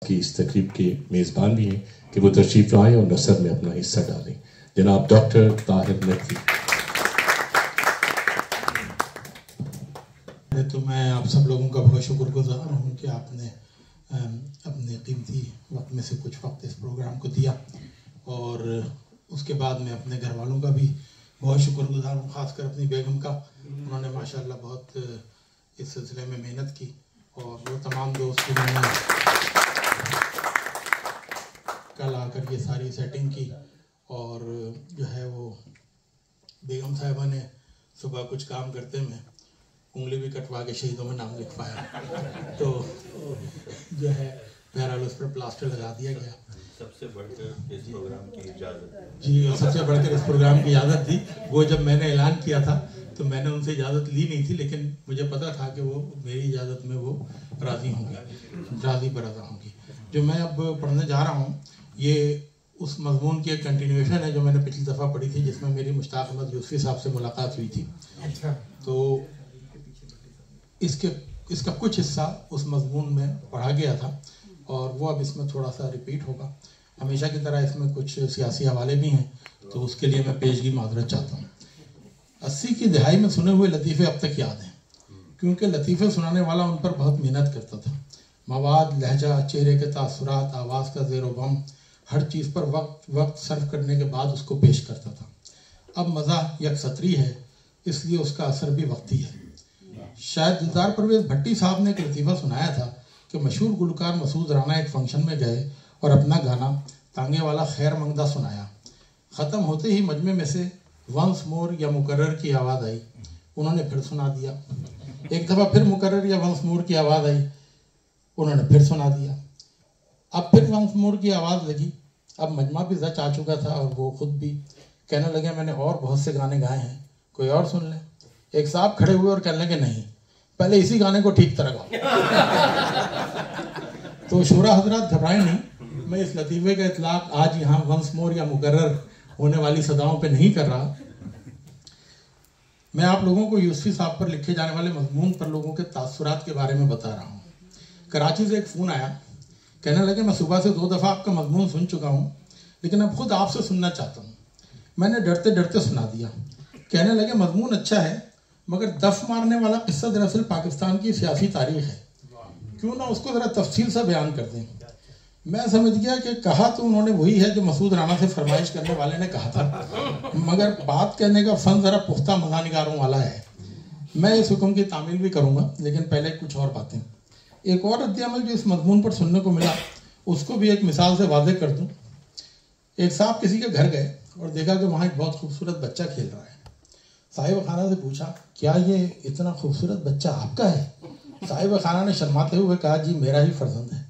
کی اس تقریب کے میزبان بھی ہیں کہ وہ تشریف لائیں اور نثر میں اپنا حصہ ڈالیں. جناب ڈاکٹر طاہر نقوی. تو میں آپ سب لوگوں کا بہت شکر گزار ہوں کہ آپ نے اپنے قیمتی وقت میں سے کچھ وقت اس پروگرام کو دیا، اور اس کے بعد میں اپنے گھر والوں کا بھی بہت شکر گزار ہوں، خاص کر اپنی بیگم کا. انہوں نے ماشاءاللہ بہت اس سلسلے میں محنت کی، اور وہ تمام دوست جنہوں نے کل آ کر یہ ساری سیٹنگ کی، اور جو ہے وہ بیگم صاحبہ نے صبح کچھ کام کرتے میں انگلی بھی کٹوا کے شہیدوں میں نام لکھوایا، تو جو ہے بہرحال اس پر پلاسٹر لگا دیا گیا. سب سے بڑھ کر اس پروگرام کی اجازت جی، سب سے بڑھ کر اس پروگرام کی اجازت تھی. وہ جب میں نے اعلان کیا تھا تو میں نے ان سے اجازت لی نہیں تھی، لیکن مجھے پتا تھا کہ وہ میری اجازت میں وہ راضی ہوں گی، راضی برضا ہوں گی. جو میں اب پڑھنے جا رہا ہوں یہ اس مضمون کی ایک کنٹینیویشن ہے جو میں نے پچھلی دفعہ پڑھی تھی، جس میں میری مشتاق احمد یوسفی صاحب سے ملاقات ہوئی تھی. تو اس کا کچھ حصہ اس مضمون میں پڑھا گیا تھا، اور وہ اب اس میں تھوڑا سا ریپیٹ ہوگا. ہمیشہ کی طرح اس میں کچھ سیاسی حوالے بھی ہیں، تو اس کے لیے میں پیشگی معذرت چاہتا ہوں. 80 کی دہائی میں سنے ہوئے لطیفے اب تک یاد ہیں، کیونکہ لطیفے سنانے والا ان پر بہت محنت کرتا تھا. مواد، لہجہ، چہرے کے تاثرات، آواز کا زیر و بم، ہر چیز پر وقت صرف کرنے کے بعد اس کو پیش کرتا تھا. اب مزہ یک سطری ہے، اس لیے اس کا اثر بھی وقتی ہے. شاید دلدار پرویز بھٹی صاحب نے ایک لطیفہ سنایا تھا کہ مشہور گلوکار مسعود رانا ایک فنکشن میں گئے اور اپنا گانا تانگے والا خیر مقدہ سنایا. ختم ہوتے ہی مجمع میں سے ونس مور یا مکرر کی آواز آئی. انہوں نے پھر سنا دیا. ایک دفعہ پھر مکرر یا ونس مور کی آواز آئی. انہوں نے پھر سنا دیا. اب پھر ونس مور کی آواز لگی. اب مجمع بھی زچ آ چکا تھا، اور وہ خود بھی کہنے لگے میں نے اور بہت سے گانے گائے ہیں، کوئی اور سن لیں. ایک صاحب کھڑے ہوئے اور کہنے لگے نہیں، پہلے اسی گانے کو ٹھیک طرح گاؤ. تو شورا حضرات گھبرائیں نہیں، میں اس لطیفے کا اطلاق آج یہاں ونس مور یا مکرر ہونے والی صداؤں پہ نہیں کر رہا. میں آپ لوگوں کو یوسفی صاحب پر لکھے جانے والے مضمون پر لوگوں کے تاثرات کے بارے میں بتا رہا ہوں. کراچی سے ایک فون آیا، کہنے لگے میں صبح سے 2 دفعہ آپ کا مضمون سن چکا ہوں، لیکن اب خود آپ سے سننا چاہتا ہوں. میں نے ڈرتے ڈرتے سنا دیا. کہنے لگے مضمون اچھا ہے، مگر دف مارنے والا قصہ دراصل پاکستان کی سیاسی تاریخ ہے، کیوں نہ اس کو ذرا تفصیل سے بیان کر دیں. میں سمجھ گیا کہ کہا تو انہوں نے وہی ہے جو مسعود رانا سے فرمائش کرنے والے نے کہا تھا، مگر بات کہنے کا فن ذرا پختہ مزہ نگاروں والا ہے. میں اس حکم کی تعمیل بھی کروں گا، لیکن پہلے کچھ اور باتیں. ایک اور رد عمل جو اس مضمون پر سننے کو ملا اس کو بھی ایک مثال سے واضح کر دوں. ایک صاحب کسی کے گھر گئے اور دیکھا کہ وہاں ایک بہت خوبصورت بچہ کھیل رہا ہے. صاحب خانہ سے پوچھا کیا یہ اتنا خوبصورت بچہ آپ کا ہے؟ صاحب خانہ نے شرماتے ہوئے کہا جی میرا ہی فرزند ہے.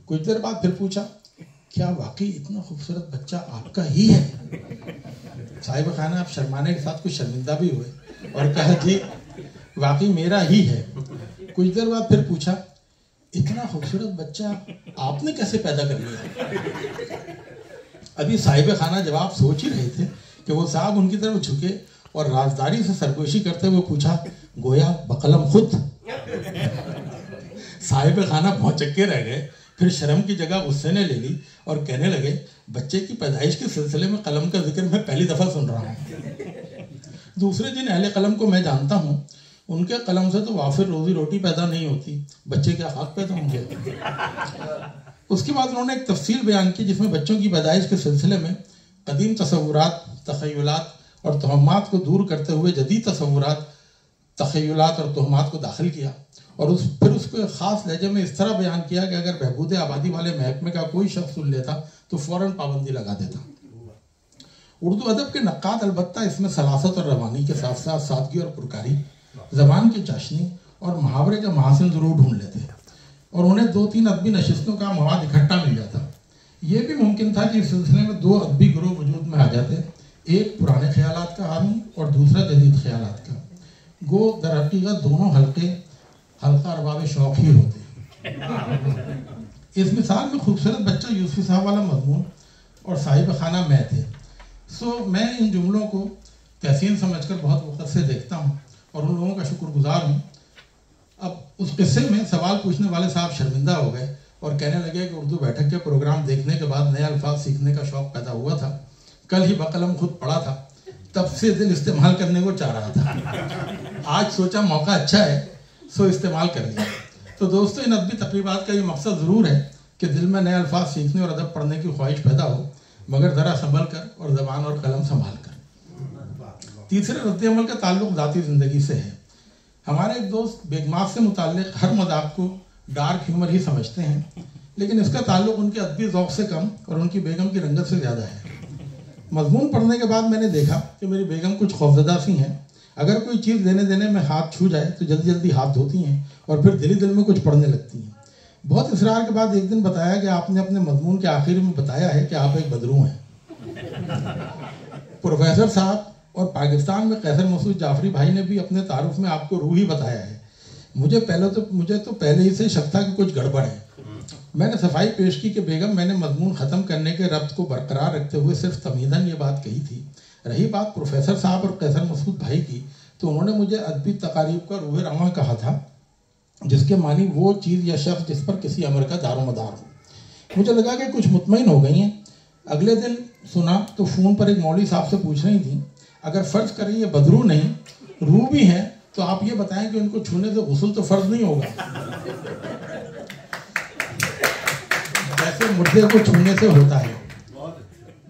کچھ دیر بعد پھر پوچھا کیا واقعی اتنا خوبصورت بچہ آپ کا ہی ہے؟ صاحب خانہ آپ شرمانے کے ساتھ کچھ شرمندہ بھی ہوئے اور کہا جی واقعی میرا ہی ہے. کچھ دیر بعد پھر پوچھا اتنا خوبصورت بچہ آپ نے کیسے پیدا کر لیا؟ ابھی صاحب خانہ جواب سوچ ہی رہے تھے کہ وہ صاحب ان کی طرف جھکے اور رازداری سے سرگوشی کرتے ہوئے پوچھا گویا بقلم خود؟ صاحب خانہ بھونچکے رہ گئے، پھر شرم کی جگہ غصے نے لے لی اور کہنے لگے بچے کی پیدائش کے سلسلے میں قلم کا ذکر میں پہلی دفعہ سن رہا ہوں. دوسرے دن اہل قلم کو میں جانتا ہوں، ان کے قلم سے تو وافر روزی روٹی پیدا نہیں ہوتی، بچے کیا خاک پیدا ہوں گے. اس کے بعد انہوں نے ایک تفصیل بیان کی جس میں بچوں کی پیدائش کے سلسلے میں قدیم تصورات، تخیلات اور توہمات کو دور کرتے ہوئے جدید تصورات، تخیلات اور توہمات کو داخل کیا، اور پھر اس کو ایک خاص لہجے میں اس طرح بیان کیا کہ اگر بہبود آبادی والے محکمے کا کوئی شخص سن لیتا تو فوراً پابندی لگا دیتا. اردو ادب کے نقاد البتہ اس میں سلاست اور روانی کے ساتھ ساتھ سادگی اور پرکاری، زبان کی چاشنی اور محاورے کے محاسن ضرور ڈھونڈ لیتے، اور انہیں 2-3 ادبی نشستوں کا مواد اکٹھا مل جاتا. یہ بھی ممکن تھا کہ اس سلسلے میں 2 ادبی گروہ وجود میں آ جاتے، ایک پرانے خیالات کا حامی اور دوسرا جدید خیالات کا. گو در حقیقت دونوں حلقہ ارباب شوق ہی ہوتے. اس مثال میں خوبصورت بچہ یوسفی صاحب والا مضمون اور صاحب خانہ میں تھے. میں ان جملوں کو تحسین سمجھ کر بہت وقت سے دیکھتا ہوں اور ان لوگوں کا شکر گزار ہوں. اب اس قصے میں سوال پوچھنے والے صاحب شرمندہ ہو گئے اور کہنے لگے کہ اردو بیٹھک کے پروگرام دیکھنے کے بعد نئے الفاظ سیکھنے کا شوق پیدا ہوا تھا. کل ہی بقلم خود پڑھا تھا, تب سے دل استعمال کرنے کو چاہ رہا تھا. آج سوچا موقع اچھا ہے سو استعمال کر لیا. تو دوستو, ان ادبی تقریبات کا یہ مقصد ضرور ہے کہ دل میں نئے الفاظ سیکھنے اور ادب پڑھنے کی خواہش پیدا ہو, مگر ذرا سنبھل کر اور زبان اور قلم سنبھال کر. تیسرے رد عمل کا تعلق ذاتی زندگی سے ہے. ہمارے ایک دوست بیگمات سے متعلق ہر مذاق کو ڈارک ہیومر ہی سمجھتے ہیں, لیکن اس کا تعلق ان کے ادبی ذوق سے کم اور ان کی بیگم کی رنگت سے زیادہ ہے. مضمون پڑھنے کے بعد میں نے دیکھا کہ میری بیگم کچھ خوفزدہ سی ہیں. اگر کوئی چیز لینے دینے میں ہاتھ چھو جائے تو جلدی جلدی ہاتھ دھوتی ہیں اور پھر دل ہی دل میں کچھ پڑھنے لگتی ہیں. بہت اصرار کے بعد ایک دن بتایا کہ آپ نے اپنے مضمون کے آخر میں بتایا ہے کہ آپ ایک بدرو ہیں. پروفیسر صاحب اور پاکستان میں قیصر مسعود جعفری بھائی نے بھی اپنے تعارف میں آپ کو روح ہی بتایا ہے. مجھے تو پہلے ہی سے شک تھا کہ کچھ گڑبڑ ہے. میں نے صفائی پیش کی کہ بیگم, میں نے مضمون ختم کرنے کے ربط کو برقرار رکھتے ہوئے صرف تمیداً یہ بات کہی تھی. رہی بات پروفیسر صاحب اور قیصر مسعود بھائی کی, تو انہوں نے مجھے ادبی تقاریب کا روح رواں کہا تھا, جس کے معنی وہ چیز یا شخص جس پر کسی امر کا دار و مدار ہو. مجھے لگا کہ کچھ مطمئن ہو گئی ہیں. اگلے دن سنا تو فون پر ایک مولوی صاحب سے پوچھ رہی تھیں, اگر فرض کریں یہ بدرو نہیں روح بھی ہیں تو آپ یہ بتائیں کہ ان کو چھونے سے غسل تو فرض نہیں ہوگا, جیسے مردے کو چھونے سے ہوتا ہے.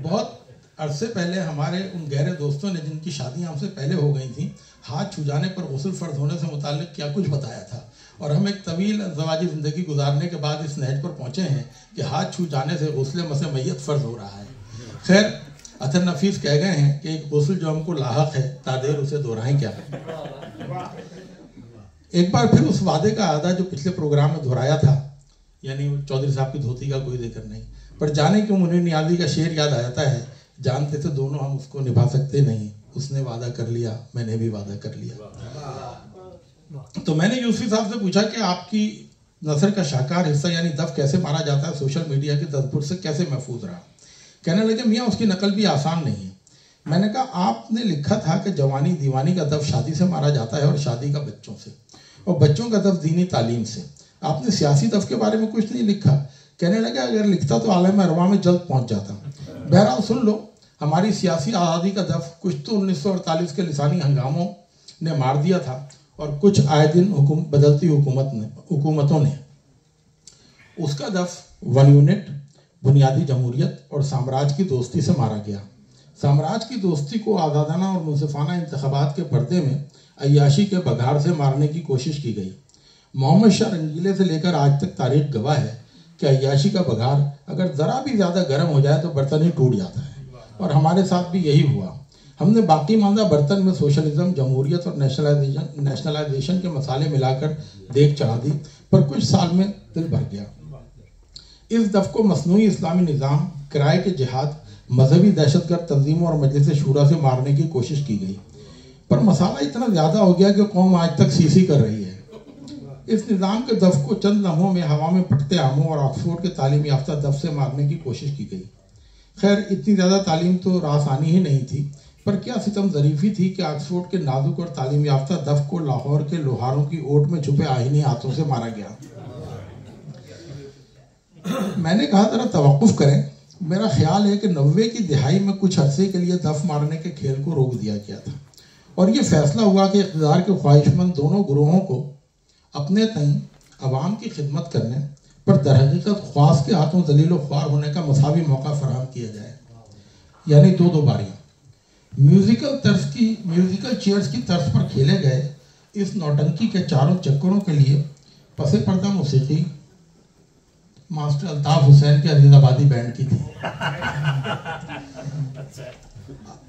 بہت عرصے پہلے ہمارے ان گہرے دوستوں نے, جن کی شادیاں ہم سے پہلے ہو گئی تھیں, ہاتھ چھو جانے پر غسل فرض ہونے سے متعلق کیا کچھ بتایا تھا. اور ہم ایک طویل زواجی زندگی گزارنے کے بعد اس نہج پر پہنچے ہیں کہ ہاتھ چھو جانے سے غسل مس میت فرض ہو رہا ہے. خیر, اثر نفیس کہہ گئے ہیں کہ ایک غسل جو ہم کو لاحق ہے تادیر اسے دہرائیں کیا. ایک بار پھر اس وعدے کا اعادہ جو پچھلے پروگرام میں دہرایا تھا, یعنی چودھری صاحب کی دھوتی کا کوئی ذکر نہیں, پر جانے کیوں منیر نیازی کا شعر یاد آتا ہے, جانتے تھے دونوں ہم اس کو نبھا سکتے نہیں, اس نے وعدہ کر لیا میں نے بھی وعدہ کر لیا. تو میں نے یوسفی صاحب سے پوچھا کہ آپ کی نثر کا شاہکار حصہ یعنی دف کیسے مارا جاتا ہے, سوشل میڈیا کے تذبر سے کیسے محفوظ رہا. کہنے لگے میاں اس کی نقل بھی آسان نہیں ہے. میں نے کہا آپ نے لکھا تھا کہ جوانی دیوانی کا دف شادی سے مارا جاتا ہے اور شادی کا بچوں سے, اور بچوں کا دف دینی تعلیم سے. آپ نے سیاسی دف کے بارے میں کچھ نہیں لکھا. کہنے لگے اگر لکھتا تو عالم ارواح میں جلد پہنچ جاتا. بہرحال سن لو, ہماری سیاسی آزادی کا دف کچھ تو 1948 کے لسانی ہنگاموں نے مار دیا تھا, اور کچھ آئے دن بدلتی حکومتوں نے. اس کا دف ون یونٹ, بنیادی جمہوریت اور سامراج کی دوستی سے مارا گیا. سامراج کی دوستی کو آزادانہ اور منصفانہ انتخابات کے پردے میں عیاشی کے بگھار سے مارنے کی کوشش کی گئی. محمد شاہ رنگیلے سے لے کر آج تک تاریخ گواہ ہے کہ عیاشی کا بگھار اگر ذرا بھی زیادہ گرم ہو جائے تو برتن ہی ٹوٹ جاتا ہے, اور ہمارے ساتھ بھی یہی ہوا. ہم نے باقی ماندہ برتن میں سوشلزم, جمہوریت اور نیشنلائزیشن کے مسالے ملا کر دیکھ چڑھا دی, پر کچھ سال میں دل بھر گیا. اس دف کو مصنوعی اسلامی نظام, کرائے کے جہاد, مذہبی دہشت گرد تنظیموں اور مجلس شورا سے مارنے کی کوشش کی گئی, پر مسالہ اتنا زیادہ ہو گیا کہ قوم آج تک سیسی کر رہی ہے. اس نظام کے دف کو چند لمحوں میں ہوا میں پھٹتے آموں اور آکسفورڈ کے تعلیم یافتہ دف سے مارنے کی کوشش کی گئی. خیر, اتنی زیادہ تعلیم تو آسانی ہی نہیں تھی, پر کیا ستم ظریفی تھی کہ آکسفورڈ کے نازک اور تعلیم یافتہ دف کو لاہور کے لوہاروں کی اوٹ میں چھپے آئینی ہاتھوں سے مارا گیا. میں نے کہا ذرا توقف کریں, میرا خیال ہے کہ 90 کی دہائی میں کچھ عرصے کے لیے دف مارنے کے کھیل کو روک دیا گیا تھا, اور یہ فیصلہ ہوا کہ اقتدار کے خواہش مند دونوں گروہوں کو اپنے تئیں عوام کی خدمت کرنے پر در حقیقت خواص کے ہاتھوں ذلیل و خوار ہونے کا مساوی موقع فراہم کیا جائے. یعنی دو باریاں. میوزیکل چیئرز کی طرز پر کھیلے گئے اس نوٹنکی کے چاروں چکروں کے لیے پس پردہ موسیقی ماسٹر الطاف حسین کے عزیز آبادی بینڈ کی تھی.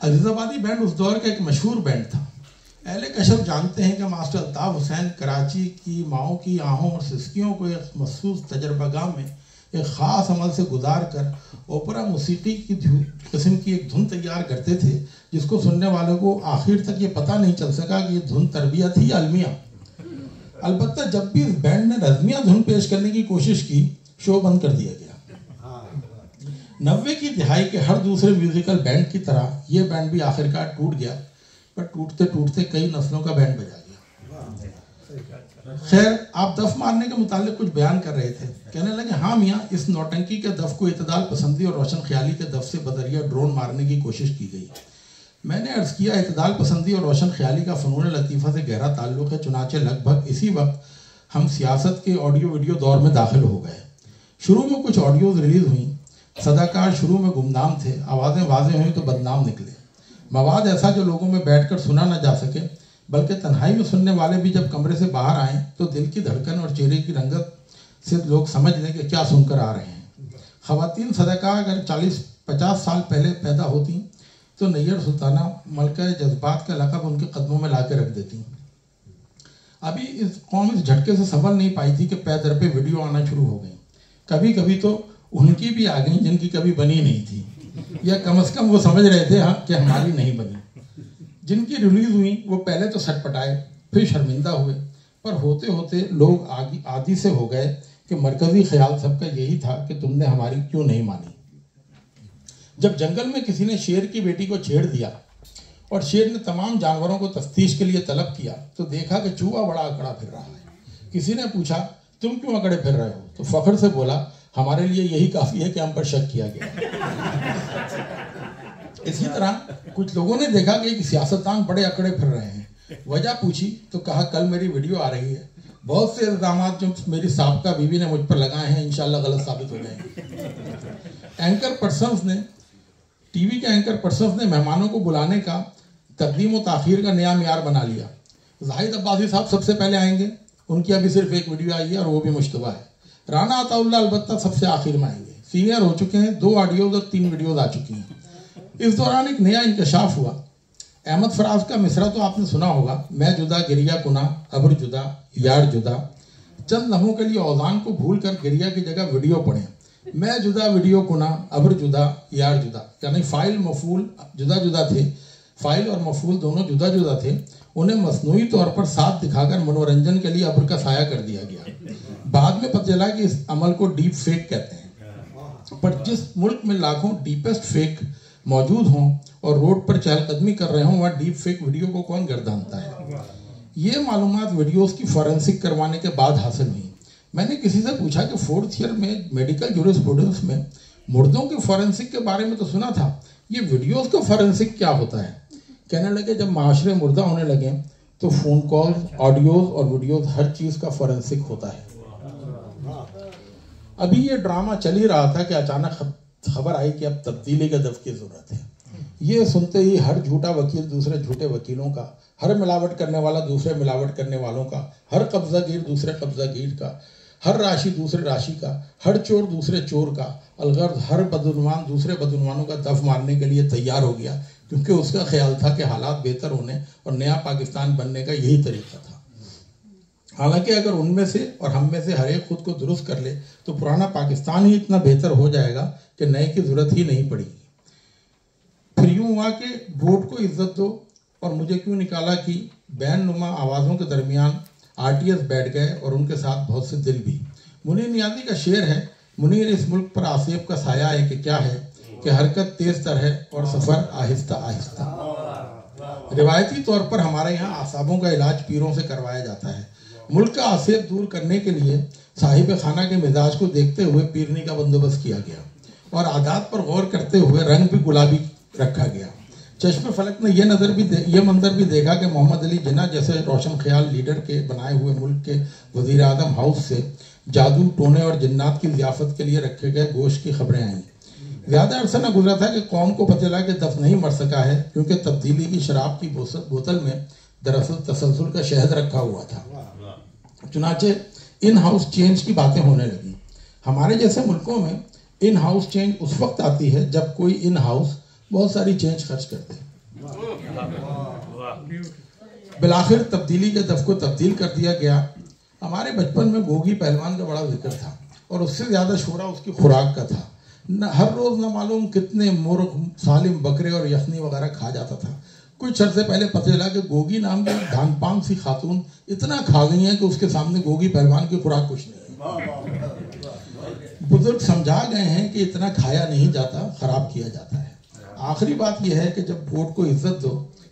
عزیز آبادی بینڈ اس دور کا ایک مشہور بینڈ تھا. اہل کشف جانتے ہیں کہ ماسٹر الطاف حسین کراچی کی ماؤں کی آہوں اور سسکیوں کو ایک مخصوص تجربہ گاہ میں ایک خاص عمل سے گزار کر اوپرا موسیقی کی قسم کی ایک دھن تیار کرتے تھے, جس کو سننے والوں کو آخر تک یہ پتہ نہیں چل سکا کہ یہ دھن تربیت تھی یا المیہ. البتہ جب بھی اس بینڈ نے رزمیہ دھن پیش کرنے کی کوشش کی, شو بند کر دیا گیا. 90 کی دہائی کے ہر دوسرے میوزیکل بینڈ کی طرح یہ بینڈ بھی آخرکار ٹوٹ گیا, پر ٹوٹتے ٹوٹتے کئی نسلوں کا بینڈ بجا گیا. خیر آپ دف مارنے کے متعلق کچھ بیان کر رہے تھے. کہنے لگے ہاں میاں اس نوٹنکی کے دف کو اعتدال پسندی اور روشن خیالی کے دف سے بدریہ ڈرون مارنے کی کوشش کی گئی. میں نے عرض کیا اعتدال پسندی اور روشن خیالی کا فنون لطیفہ سے گہرا تعلق ہے. چنانچہ لگ بھگ اسی وقت ہم سیاست کے آڈیو ویڈیو دور میں داخل ہو گئے. شروع میں کچھ آڈیوز ریلیز ہوئیں. صداکار شروع میں گمنام تھے. آوازیں واضح ہوئیں تو بدنام نکلے. مواد ایسا جو لوگوں میں بیٹھ کر سنا نہ جا سکے بلکہ تنہائی میں سننے والے بھی جب کمرے سے باہر آئیں تو دل کی دھڑکن اور چہرے کی رنگت سے لوگ سمجھ لیں کہ کیا سن کر آ رہے ہیں. خواتین صداکار اگر 40-50 سال پہلے پیدا ہوتی تو نیّر سلطانہ ملکہ جذبات کا لقب ان کے قدموں میں لا کے رکھ دیتی. ابھی اس قوم اس جھٹکے سے سنبھل نہیں پائی تھی کہ پے در پہ ویڈیو آنا شروع ہو گئی. کبھی کبھی تو ان کی بھی آ گئیں جن کی کبھی بنی نہیں تھی, یا کم از کم وہ سمجھ رہے تھے کہ ہماری نہیں بنی. جن کی ریلیز ہوئی وہ پہلے تو سٹ پٹائے پھر شرمندہ ہوئے, پر ہوتے ہوتے لوگ عادی سے ہو گئے کہ مرکزی خیال سب کا یہی تھا کہ تم نے ہماری کیوں نہیں مانی. جب جنگل میں کسی نے شیر کی بیٹی کو چھیڑ دیا اور شیر نے تمام جانوروں کو تفتیش کے لیے طلب کیا تو دیکھا کہ چوہا بڑا اکڑا پھر رہا ہے. کسی نے پوچھا تم کیوں اکڑے پھر رہے ہو تو فخر سے بولا ہمارے لیے یہی کافی ہے کہ ہم پر شک کیا گیا. اسی طرح کچھ لوگوں نے دیکھا کہ ایک سیاستدان بڑے اکڑے پھر رہے ہیں. وجہ پوچھی تو کہا کل میری ویڈیو آ رہی ہے, بہت سے الزامات جو میری سابقہ بیوی نے مجھ پر لگائے ہیں انشاءاللہ غلط ثابت ہو جائیں گے. اینکر پرسنز نے ٹی وی کے اینکر پرسنز نے مہمانوں کو بلانے کا تقدیم و تاخیر کا نیا معیار بنا لیا. زاہد عباسی صاحب سب سے پہلے آئیں گے, ان کی ابھی صرف ایک ویڈیو آئی ہے اور وہ بھی مشتبہ ہے. رانا عطا اللہ البتہ سب سے آخر میں آئیں گے. سینئر ہو چکے ہیں, 2 آڈیوز اور 3 ویڈیوز آ چکی ہیں. اس دوران ایک نیا انکشاف ہوا. احمد فراز کا مصرع تو آپ نے سنا ہوگا, میں جدا گریہ کنا ابر جدا یار جدا. چند لمحوں کے لیے اوزان کو بھول کر گریہ کی جگہ ویڈیو پڑھیں. میں جدا ویڈیو کنا ابر جدا یار جدا, یعنی فائل مفعول جدا جدا تھے, فائل اور مفعول دونوں جدا جدا تھے. انہیں مصنوعی طور پر ساتھ دکھا کر منورنجن کے لیے ابر کا سایہ کر دیا گیا. بعد میں پتہ چلا کہ اس عمل کو ڈیپ فیک کہتے ہیں. پر جس ملک میں لاکھوں ڈیپسٹ فیک موجود ہوں اور روڈ پر چہل قدمی کر رہے ہوں وہاں ڈیپ فیک ویڈیو کو کون گردانتا ہے. یہ معلومات ویڈیوز کی فورنسک کروانے کے بعد حاصل ہوئی. میں نے کسی سے پوچھا کہ 4th ایئر میں میڈیکل جورسپروڈنس میں مردوں کے فورنسک کے بارے میں تو سنا تھا, یہ ویڈیوز کا فورنسک کیا ہوتا ہے. کہنے لگے جب معاشرے مردہ ہونے لگے تو فون کالز, آڈیوز اور ویڈیوز ہر چیز کا فورنسک ہوتا ہے. ابھی یہ ڈرامہ چل ہی رہا تھا کہ اچانک خبر آئی کہ اب تبدیلی کے دف کی ضرورت ہے. یہ سنتے ہی ہر جھوٹا وکیل دوسرے جھوٹے وکیلوں کا, ہر ملاوٹ کرنے والا دوسرے ملاوٹ کرنے والوں کا, ہر قبضہ گیر دوسرے قبضہ گیر کا, ہر راشی دوسرے راشی کا, ہر چور دوسرے چور کا, الغرض ہر بدعنوان دوسرے بدعنوانوں کا دف مارنے کے لیے تیار ہو گیا, کیونکہ اس کا خیال تھا کہ حالات بہتر ہونے اور نیا پاکستان بننے کا یہی طریقہ تھا. حالانکہ اگر ان میں سے اور ہم میں سے ہر ایک خود کو درست کر لے تو پرانا پاکستان ہی اتنا بہتر ہو جائے گا کہ نئے کی ضرورت ہی نہیں پڑے گی. پھر یوں ہوا کہ ووٹ کو عزت دو اور مجھے کیوں نکالا کی بین نما آوازوں کے درمیان RTS بیٹھ گئے اور ان کے ساتھ بہت سے دل بھی. منیر نیازی کا شعر ہے, منیر اس ملک پر آصیب کا سایہ ہے کہ کیا ہے کہ حرکت تیز تر ہے اور سفر آہستہ آہستہ. روایتی طور پر ہمارے یہاں اعصابوں کا علاج پیروں سے کروایا جاتا ہے. ملک کا آصیب دور کرنے کے لیے صاحب خانہ کے مزاج کو دیکھتے ہوئے پیرنی کا بندوبست کیا گیا اور عادات پر غور کرتے ہوئے رنگ بھی گلابی رکھا گیا. چشم فلک نے یہ منظر بھی دیکھا کہ محمد علی جناح جیسے روشن خیال لیڈر کے بنائے ہوئے ملک کے وزیر اعظم ہاؤس سے جادو, ٹونے اور جنات کی ضیافت کے لیے رکھے گئے گوشت کی خبریں آئیں. زیادہ عرصہ نہ گزرا تھا کہ قوم کو پتہ چلا کہ دف نہیں مر سکا ہے کیونکہ تبدیلی کی شراب کی بوتل میں دراصل تسلسل کا شہد رکھا ہوا تھا. چنانچہ ان ہاؤس چینج کی باتیں ہونے لگی. ہمارے جیسے ملکوں میں ان ہاؤس چینج اس وقت آتی ہے جب کوئی ان ہاؤس بہت ساری چینج خرچ کرتے. بالآخر تبدیلی کے دف کو تبدیل کر دیا گیا. ہمارے بچپن میں گوگی پہلوان کا بڑا ذکر تھا اور اس سے زیادہ شعرا اس کی خوراک کا تھا. ہر روز نہ معلوم کتنے مرغ, سالم بکرے اور یخنی وغیرہ کھا جاتا تھا. کچھ عرصے پہلے پتہ چلا کہ گوگی نام کی دھان پان سی خاتون اتنا کھا گئی ہیں کہ اس کے سامنے گوگی پہلوان کی خوراک کچھ نہیں. بزرگ سمجھا گئے ہیں کہ اتنا کھایا نہیں جاتا, خراب کیا جاتا ہے. آخری بات یہ ہے کہ جب ووٹ کو عزت دو